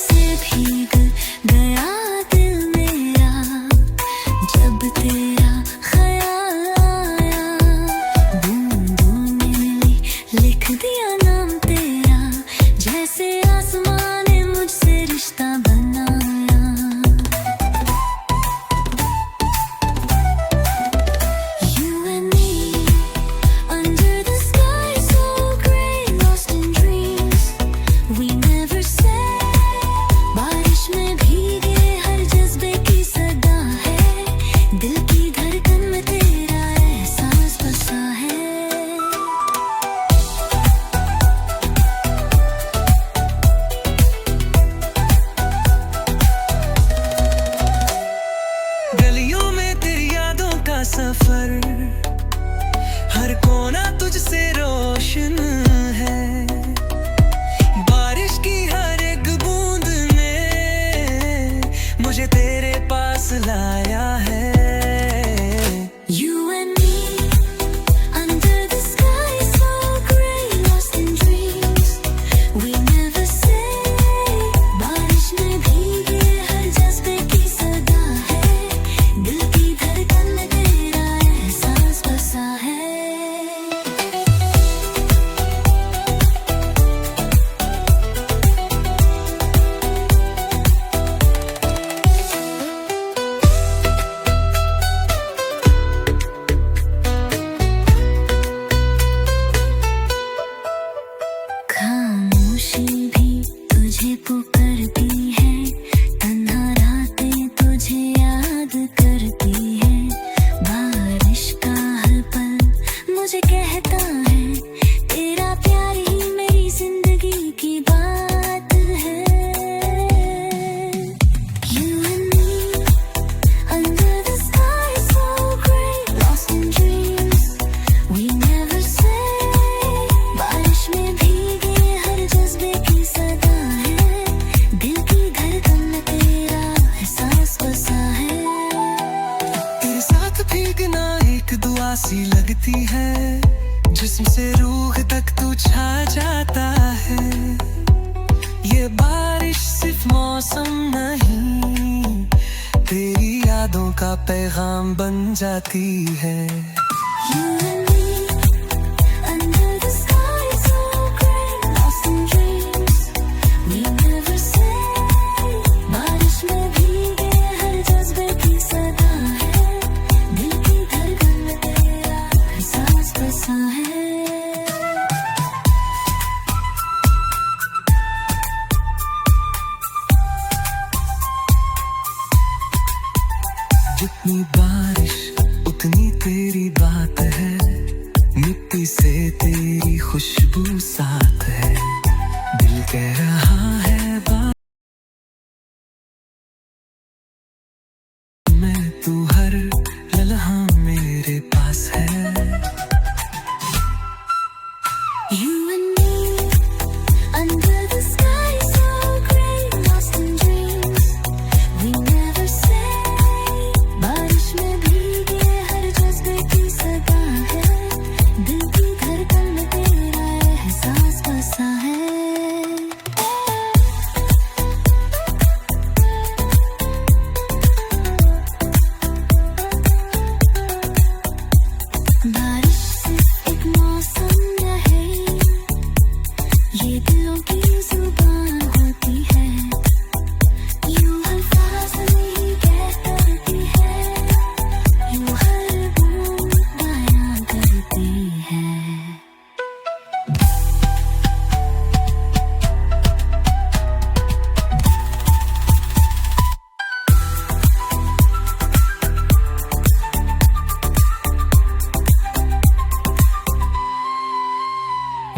से भीग गया दिल मेरा जब तेरा ख्याल आया। बूंदों में लिख दिया नाम तेरा, जैसे आसमां ने मुझसे रिश्ता बनाया। You and me under the sky so gray, lost in dreams we never said। बारिश में भीगे हर जज्बे की सदा है, दिल की धड़कन में तेरा एहसास बसा है। गलियों में तेरी यादों का सफर, हर कोना तुझसे रोशन है। बारिश की हर एक बूंद ने मुझे तेरे पास लाया है। You and me under the sky so gray, lost in dreams we never said। बारिश में भीगे हर जज्बे की सदा है, दिल की धड़कन में तेरा एहसास बसा है। खामोशी भी तुझे पुकारती है, तन्हा रातें तुझे याद करती है। बारिश का हर पल मुझे कहता है, तेरा प्यार ही मेरी जिंदगी की बात है। You and me under the sky so gray, lost in dreams we never said। बारिश में भीगे हर जज्बे की सदा है, दिल की धड़कन में तेरा एहसास बसा है। तेरे साथ भीगना एक दुआ सी लगती है, जिस्म से रूह तक तू छा जाता है। ये बारिश सिर्फ मौसम नहीं, तेरी यादों का पैगाम बन जाती है। You and me under the sky so gray, lost in dreams we never said। बारिश में भीगे हर जज्बे की सदा है, दिल की धड़कन में तेरा एहसास बसा है। जितनी बारिश उतनी तेरी बात है, मिट्टी से तेरी खुशबू साथ है। दिल कह रहा है बात में, तू हर लम्हा मेरे पास है। You and me under the sky so gray, lost in dreams we never said। बारिश में भीगे हर जज्बे की सदा है, दिल की धड़कन में तेरा एहसास बसा है। बारिश सिर्फ एक मौसम नहीं, ये दिलों की जुबान होती है। यूं अल्फाज नहीं कह करती है, यूं हर बूंद बयां करती है।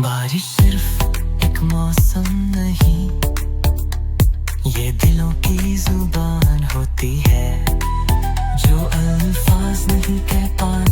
बारिश सिर्फ एक मौसम नहीं, ये दिलों की जुबान होती है। जो अल्फाज नहीं कह पाते